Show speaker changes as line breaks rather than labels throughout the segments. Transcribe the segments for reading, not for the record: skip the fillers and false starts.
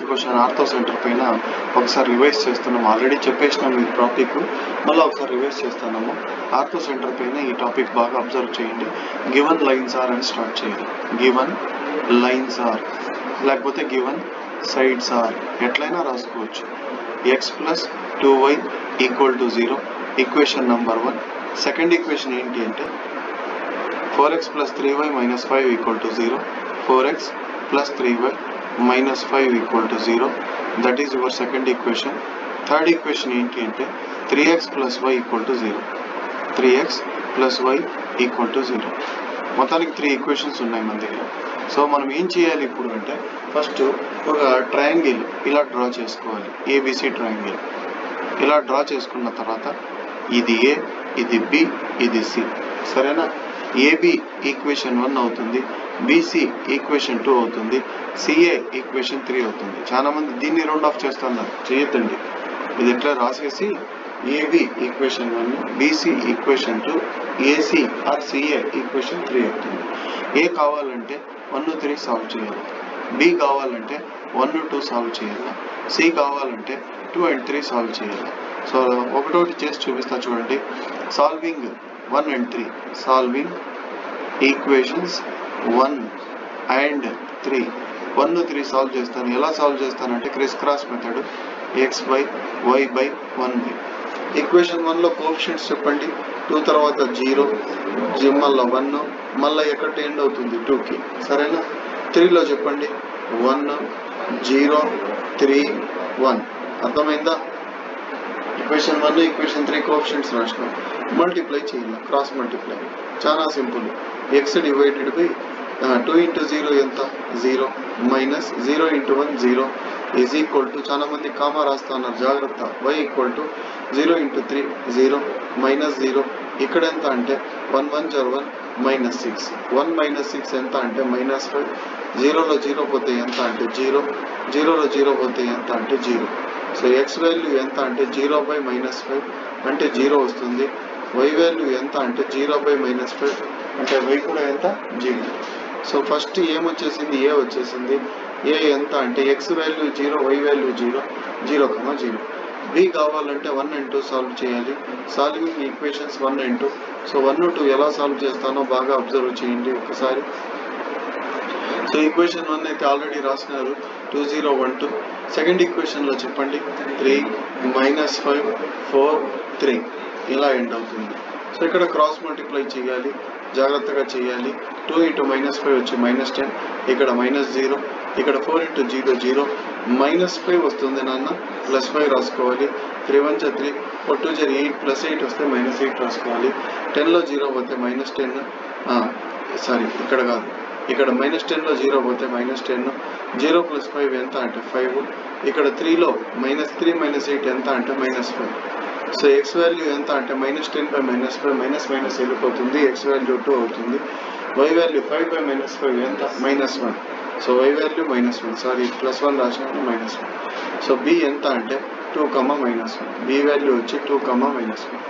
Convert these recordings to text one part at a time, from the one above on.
Question ortho centre పైన ఒకసారి revise చేస్తున్నాము. ఆల్రెడీ చెప్పేసినాము ఈ టాపిక్, మళ్ళీ ఒకసారి రివైజ్ చేస్తున్నాము. ఆర్థో సెంటర్ పైన ఈ టాపిక్ బాగా అబ్జర్వ్ చేయండి. గివన్ లైన్స్ ఆర్ అని స్టార్ట్ చేయాలి. గివన్ లైన్స్ ఆర్ లేకపోతే గివన్ సైడ్స్ ఆర్ ఎట్లయినా రాసుకోవచ్చు. x plus 2y equal to 0 equation number 1. Second equation ఏంటి అంటే 4x plus 3y minus 5 equal to 0. 4x plus 3y minus 5 equal to 0. That is your second equation. Third equation ఏంటి అంటే 3x plus y equal to 0. 3x plus y equal to 0. మొత్తానికి 3 equations ఉన్నాయి మన దగ్గర. So మనం ఏం చేయాలి ఇప్పుడు అంటే ఫస్ట్ ఒక ట్రయాంగిల్ ఇలా డ్రా చేసుకోవాలి. ఏబిసి ట్రయాంగిల్ ఇలా డ్రా చేసుకున్న తర్వాత ఇది ఏ, ఇది బి, ఇది సి. సరేనా? ఏబి ఈక్వేషన్ 1 అవుతుంది, బీసీ ఈక్వేషన్ 2 అవుతుంది, సిఏ ఈక్వేషన్ 3 అవుతుంది. చాలా మంది దీన్ని రౌండ్ ఆఫ్ చేస్తున్నారు, చేయొద్దండి. ఇది ఎట్లా రాసేసి AB equation 1, BC equation 2, AC or CA equation 3 అవుతుంది. ఏ కావాలంటే 1, 3 సాల్వ్ చేయాలి, బి కావాలంటే 1, 2 సాల్వ్ చేయాలి, సి కావాలంటే 2 and 3 సాల్వ్ చేయాలి. సో ఒకటోటి చేసి చూపిస్తా చూడండి. Solving 1 and 3, solving equations 1 and 3. 1, 3 solve చేస్తాను. ఎలా సాల్వ్ చేస్తానంటే criss cross method, x by y by 1 by. Equation 1లో కోఎఫిషియంట్స్ చెప్పండి. 2 తర్వాత 0, మళ్ళీ 1, మళ్ళీ ఎక్కడ ఎండ్ అవుతుంది 2కి. సరేనా? 3లో చెప్పండి 1, 0, 3, 1. అర్థమైందా? ఈక్వేషన్ 1, ఈక్వేషన్ 3 కోఎఫిషియంట్స్ రాసినాం. మల్టిప్లై చేయాలి, క్రాస్ మల్టిప్లై. చాలా simple. x divided by 2 into 0 ఎంత? 0 minus 0 into 1 0 is equal to, చాలా మంది కామా రాస్తున్నారు, జాగ్రత్త. y equal to 0 into 3 0 minus 0. ఇక్కడ ఎంత అంటే 1 1 జర్ 1 మైనస్ 6. 1 మైనస్ 6 ఎంత అంటే మైనస్ 5. 0లో 0 పోతే ఎంత అంటే 0. 0లో 0 పోతే ఎంత అంటే 0. సో x వాల్యూ ఎంత అంటే 0 బై మైనస్ 5 అంటే 0 వస్తుంది. y వాల్యూ ఎంత అంటే 0 బై మైనస్ 5 అంటే y కూడా ఎంత? 0. So first ఏమొచ్చేసింది? ఏ వచ్చేసింది. ఏ ఎంత అంటే x value 0, y value 0, 0, 0. B కావాలంటే 1 and 2 సాల్వ్ చేయాలి. Solving equations 1 and 2. సో 1, 2 ఎలా సాల్వ్ చేస్తానో బాగా అబ్జర్వ్ చేయండి ఒకసారి. సో ఈక్వేషన్ 1 అయితే ఆల్రెడీ రాసినారు, 2 0 1 2. సెకండ్ ఈక్వేషన్లో చెప్పండి 3 మైనస్ 5 4 3 ఇలా ఎండ్ అవుతుంది. సో ఇక్కడ క్రాస్ మల్టిప్లై చేయాలి, జాగ్రత్తగా చేయాలి. 2 ఇంటూ మైనస్ 5 వచ్చి మైనస్ 10, ఇక్కడ మైనస్ 0, ఇక్కడ 4 ఇంటూ 0 0 మైనస్ 5 వస్తుంది నాన్న, ప్లస్ 5 రాసుకోవాలి. 3 1 జర్ 3, 4 2 జర్ 8, ప్లస్ 8 వస్తే మైనస్ 8 రాసుకోవాలి. 10లో 0 పోతే మైనస్ 10, సారీ ఇక్కడ కాదు, ఇక్కడ మైనస్ 10లో 0 పోతే మైనస్ 10. 0 ప్లస్ 5 ఎంత అంటే 5. ఇక్కడ 3లో మైనస్ 3 మైనస్ 8 ఎంత అంటే మైనస్ 5. సో ఎక్స్ వాల్యూ ఎంత అంటే minus 10 by minus 5, minus minus వెళ్ళిపోతుంది, ఎక్స్ వాల్యూ 2 అవుతుంది. వై వాల్యూ 5 బై మైనస్ 5 ఎంత? Minus 1. So y value minus 1, sorry plus 1 రాసినాను, మైనస్ 1. సో బి ఎంత అంటే 2, మైనస్ 1. బి వాల్యూ వచ్చి 2, మైనస్ 1.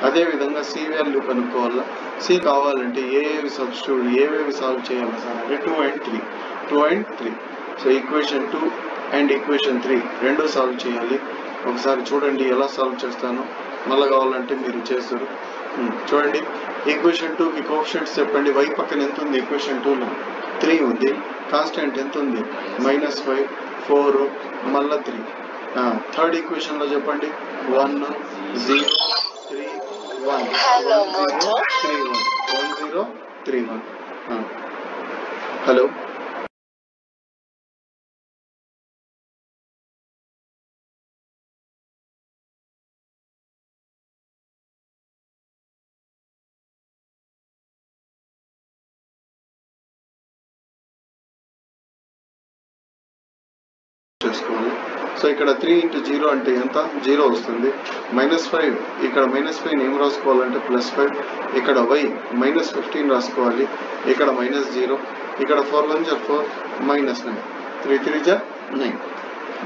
అదేవిధంగా సి వాల్యూ కనుక్కోవాలా. సి కావాలంటే ఏవేవి సబ్స్టిట్యూట్, ఏవేవి సాల్వ్ చేయాలి సార్ అంటే 2 and 3, 2 and 3. So equation 2 and equation 3 రెండు సాల్వ్ చేయాలి. ఒకసారి చూడండి ఎలా సాల్వ్ చేస్తాను, మళ్ళీ కావాలంటే మీరు చేస్తారు. చూడండి, ఈక్వేషన్ 2కి కోఎఫిషియంట్స్ చెప్పండి. y పక్కన ఎంత ఉంది? ఈక్వేషన్ 2లో 3 ఉంది. కాన్స్టెంట్ ఎంత ఉంది? మైనస్ 5 4 మళ్ళీ 3. థర్డ్ ఈక్వేషన్లో చెప్పండి 1 0 3 1 1 0 3 1 1 0 3 1. హలో, చేసుకోవాలి. సో ఇక్కడ 3 ఇంటూ 0 అంటే ఎంత? 0 వస్తుంది. మైనస్ 5, ఇక్కడ మైనస్ 5 ఏం రాసుకోవాలంటే ప్లస్ 5. ఇక్కడ y మైనస్ 15 రాసుకోవాలి. ఇక్కడ మైనస్ 0, ఇక్కడ 4 1 జర్ 4 మైనస్ 9, 3 3 జర్ 9.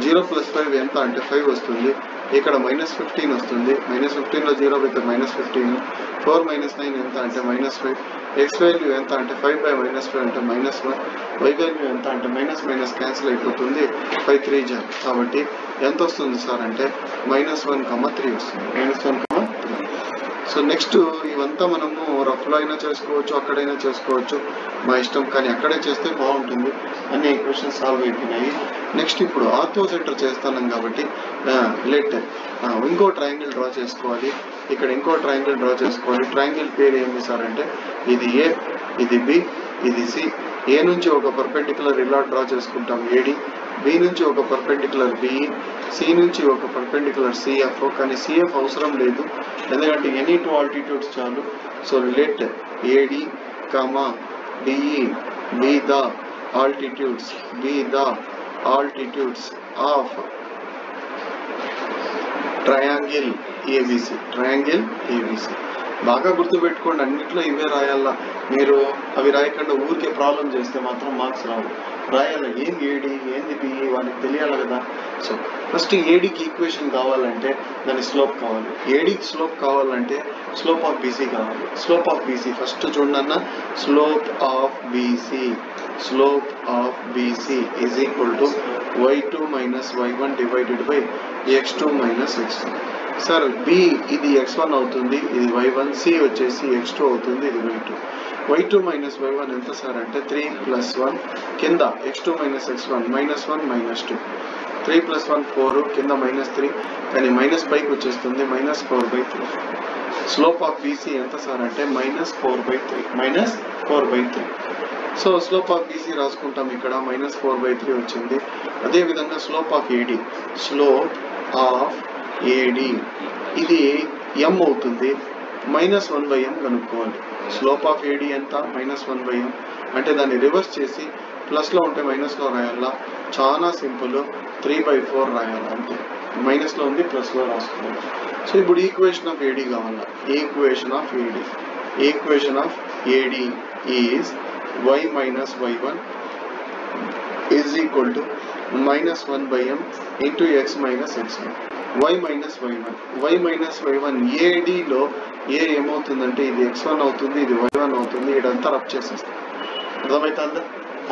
0 + 5 ఎంత అంటే 5 వస్తుంది. ఇక్కడ -15 వస్తుంది. -15లో 0 పెడితే -15. 4 - 9 ఎంత అంటే -5. ఎక్స్ వాల్యూ ఎంత అంటే 5/-5 అంటే -1. వై వాల్యూ ఎంత అంటే మైనస్ క్యాన్సిల్ అయిపోతుంది. 5 3 జార్. కాబట్టి ఎంత వస్తుంది సార్ అంటే -1,3 వస్తుంది. -1,3. సో నెక్స్ట్ ఇవంతా మనము రఫ్లో అయినా చేసుకోవచ్చు, అక్కడైనా చేసుకోవచ్చు, మా ఇష్టం. కానీ అక్కడే చేస్తే బాగుంటుంది. అన్ని ఈక్వేషన్ సాల్వ్ అయిపోయినాయి. నెక్స్ట్ ఇప్పుడు ఆర్థో సెంటర్ చేస్తున్నాం కాబట్టి ఇంకో ట్రయాంగిల్ డ్రా చేసుకోవాలి. ఇక్కడ ఇంకో ట్రయాంగిల్ డ్రా చేసుకోవాలి. ట్రయాంగిల్ పేరు ఏమి సార్ అంటే ఇది ఏ, ఇది బి, ఇది సి. ఏ నుంచి ఒక పర్పెండిక్యులర్ ఇలా డ్రా చేసుకుంటాం ఏడి, బి నుంచి ఒక పర్పెండిక్యులర్ బిఈ, సి నుంచి ఒక పర్పెండిక్యులర్ సిఎఫ్. కానీ సిఎఫ్ అవసరం లేదు, ఎందుకంటే ఎనీ 2 ఆల్టిట్యూడ్స్ చాలు. So let AD comma BE be the altitudes of triangle ABC. బాగా గుర్తుపెట్టుకోండి, అన్నిట్లో ఇవే రాయాలా. మీరు అవి రాయకుండా ఊరికే ప్రాబ్లం చేస్తే మాత్రం మార్క్స్ రావు. రాయాలి ఏంది ఏడి, ఏంది బిఈ, వాళ్ళకి తెలియాలి కదా. సో ఫస్ట్ ఏడీకి ఈక్వేషన్ కావాలంటే దాని స్లోప్ కావాలి. ఏడీకి స్లోప్ కావాలంటే స్లోప్ ఆఫ్ బీసీ కావాలి. స్లోప్ ఆఫ్ బీసీ ఫస్ట్ చూడన్నా, slope of BC is equal to y2 - y1 divided by x2 - x1. Sir B ఇది x1 అవుతుంది, ఇది y1. సి వచ్చేసి x2 అవుతుంది, ఇది y2. y2 - y1 ఎంత సార్ అంటే 3 + 1 కింద x2 - x1 -1 - 2. 3 + 1 4 కింద -3, కానీ మైనస్ పైకి వచ్చేస్తుంది -4/3. స్లోప్ ఆఫ్ బీసీ ఎంత సార్ అంటే -4/3. సో స్లోప్ ఆఫ్ బీసీ రాసుకుంటాం. ఇక్కడ -4/3 వచ్చింది. అదేవిధంగా స్లోప్ ఆఫ్ ఏడి ఇది m అవుతుంది. -1/m కనుక్కోవాలి. స్లోప్ ఆఫ్ ఏడి ఎంత -1/m అంటే దాన్ని రివర్స్ చేసి ప్లస్లో ఉంటే మైనస్లో రాయాలా. చాలా సింపుల్, 3/4 రాయాలి అంతే. మైనస్లో ఉంది, ప్లస్లో రాసుకోవాలి. సో ఇప్పుడు ఈక్వేషన్ ఆఫ్ ఏడి కావాలా. Equation of AD is y - y1 is equal to -1/m into x - x1. y - y1 ఏడీలో ఏ ఏమవుతుందంటే ఇది x1 అవుతుంది, ఇది y1 అవుతుంది. ఇదంతా రబ్ చేసేస్తాం. అర్థమవుతుందా?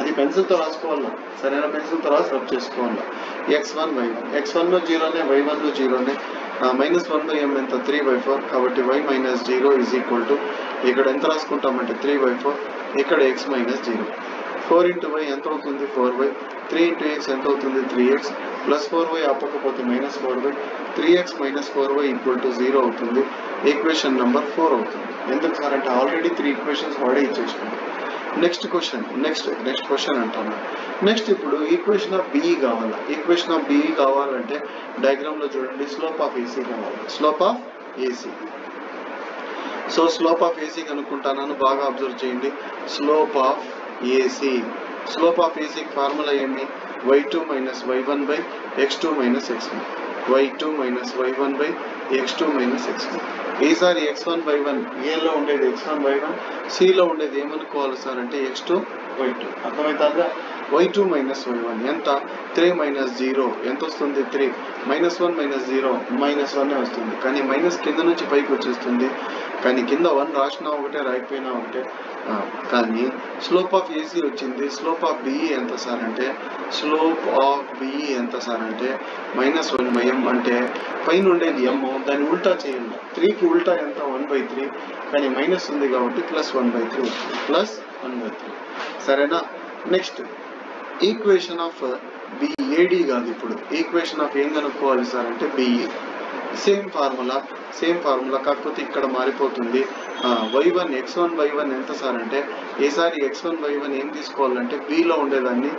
అది పెన్సిల్తో రాసుకోవాలా, సరైన పెన్సిల్తో రాసి రబ్ చేసుకోవాలా. x1 y1, x1లో 0నే, y1లో 0నే. -1/m ఎంత 3/4. కాబట్టి y - 0 ఈజ్ ఈక్వల్ టు ఇక్కడ ఎంత రాసుకుంటామంటే 3/4. ఇక్కడ x - 0. 4 × y ఎంత అవుతుంది 4y. 3 × x ఎంత అవుతుంది 3x. +4y ఆపకపోతే -4y. 3x - 4y = 0 అవుతుంది. ఈక్వేషన్ నెంబర్ 4 అవుతుంది. ఎందుకు సార్ అంటే ఆల్రెడీ 3 ఈక్వేషన్స్ వాడే ఇచ్చేసుకున్నాం. నెక్స్ట్ క్వశ్చన్ అంటాను. నెక్స్ట్ ఇప్పుడు ఈక్వేషన్ ఆఫ్ బిఈ కావాలా. ఈక్వేషన్ ఆఫ్ బిఈ కావాలంటే డయాగ్రామ్లో చూడండి, స్లోప్ ఆఫ్ ఏసీ కావాలి. Slope of AC. So slope of AC కనుక్కుంటాను, బాగా అబ్జర్వ్ చేయండి. స్లోప్ ఆఫ్ ఏసీకి ఫార్ములా ఏమి? y2 - y1 / x2 - x1. y2 - y1 / x2 - x1. ఈసారి x1/1 ఏలో ఉండేది x1/1, సిలో ఉండేది ఏమనుకోవాలి సార్ అంటే x2 y2. అర్థమవుతుందా? y2 - y1 ఎంత 3 - 0 ఎంత వస్తుంది 3. -1 - 0 -1 వస్తుంది. కానీ మైనస్ కింద నుంచి పైకి వచ్చేస్తుంది. కానీ కింద 1 రాసినా ఒకటే, రాయిపోయినా ఒకటే. కానీ స్లోప్ ఆఫ్ ఏసీ వచ్చింది. స్లోప్ ఆఫ్ బిఈ ఎంత సార్ అంటే -1/m అంటే పైన ఉండేది m, దాన్ని ఉల్టా చేయాలి. 3కి ఉల్టా ఎంత 1/3, కానీ మైనస్ ఉంది కాబట్టి +1/3 వస్తుంది. +1/3 సరేనా. నెక్స్ట్ ఈక్వేషన్ ఆఫ్ బిఏడి కాదు, ఇప్పుడు ఈక్వేషన్ ఆఫ్ ఏం కనుక్కోవాలి సార్ అంటే బిఈ. సేమ్ ఫార్ములా కాకపోతే ఇక్కడ మారిపోతుంది. y1 x1/1 ఎంత సార్ అంటే ఈసారి x1/1 ఏం తీసుకోవాలంటే బిలో ఉండేదాన్ని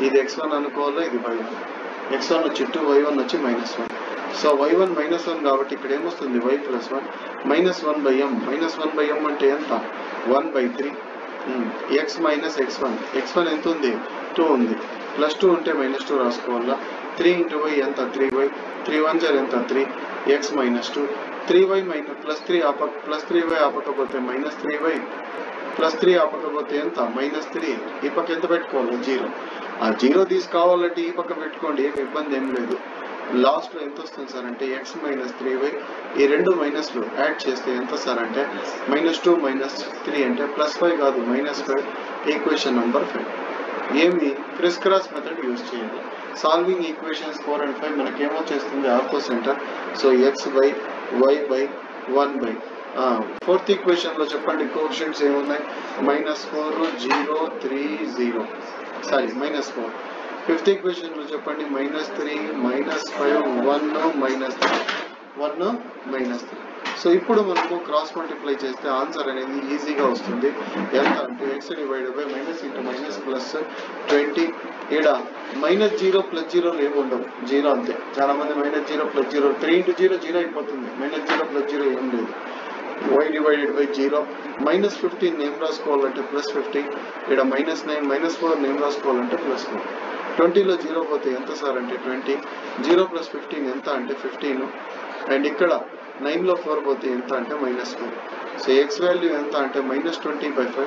ఇది x1 అనుకోవాలా, ఇది y1. x1 వచ్చి 2, y1 వచ్చి -1. సో y1 -1 కాబట్టి ఇక్కడ ఏమొస్తుంది y +1 -1/m అంటే ఎంత 1/3. x - x1 ఎంత ఉంది 2 ఉంది. +2 ఉంటే -2 రాసుకోవాలా. 3 × y ఎంత 3y. 3 × 1 ఎంత 3. x - 2 3y +3y ఆపకపోతే -3y +3 ఆపకపోతే ఎంత -3. ఈ పక్క ఎంత పెట్టుకోవాలి 0. ఆ 0 తీసుకోవాలంటే ఈ పక్క పెట్టుకోండి, ఏమి ఇబ్బంది ఏం లేదు. లాస్ట్లో ఎంత వస్తుంది సార్ అంటే x - 3y. ఈ రెండు మైనస్లు యాడ్ చేస్తే ఎంత సార్ అంటే -2 - 3 అంటే +5 కాదు -5. Equation number 5. ఏమి క్రిస్ క్రాస్ మెథడ్ యూజ్ చేయాలి. సాల్వింగ్ ఈక్వేషన్స్ 4 and 5 మనకేమో చేస్తుంది ortho centre. So x/y/1/. Fourth equation లో చెప్పండి కోఎఫిషియంట్స్ ఏమున్నాయి, -4 0 3 0 సారీ -4. ఫిఫ్త్ ఈక్వేషన్ లో చెప్పండి -3 -5 1 -3. సో ఇప్పుడు మనకు క్రాస్ మల్టిప్లై చేస్తే ఆన్సర్ అనేది ఈజీగా వస్తుంది. ఎంత అంటే x / -20. ఈడ -0 + 0 ఏముండవు, 0 అంతే. చాలా మంది -0 + 0 3 × 0 0 అయిపోతుంది. -0 + 0 ఏం లేదు. y / 0 -15 నేమ్ రాసుకోవాలంటే +15. ఇక్కడ -9 -4 నేమ్ రాసుకోవాలంటే +4. 20లో 0 పోతే ఎంత సార్ అంటే 20. 0 + 15 ఎంత అంటే 15. అండ్ ఇక్కడ 9లో 4 పోతే ఎంత అంటే -4. సో x వాల్యూ ఎంత అంటే -20/5.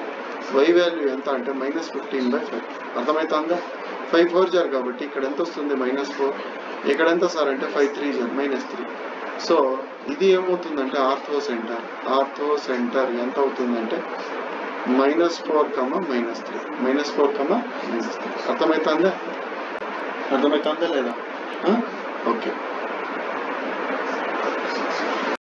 y వాల్యూ ఎంత అంటే -15/5. అర్థమవుతుందా? 5 4 జార్ కాబట్టి ఇక్కడ ఎంత వస్తుంది -4. ఇక్కడ ఎంత సార్ అంటే 5 3 జార్ -3. సో ఇది ఏమవుతుందంటే ఆర్థో సెంటర్ ఎంత అవుతుందంటే -4, -3. అర్థమవుతుందా లేదా? ఓకే.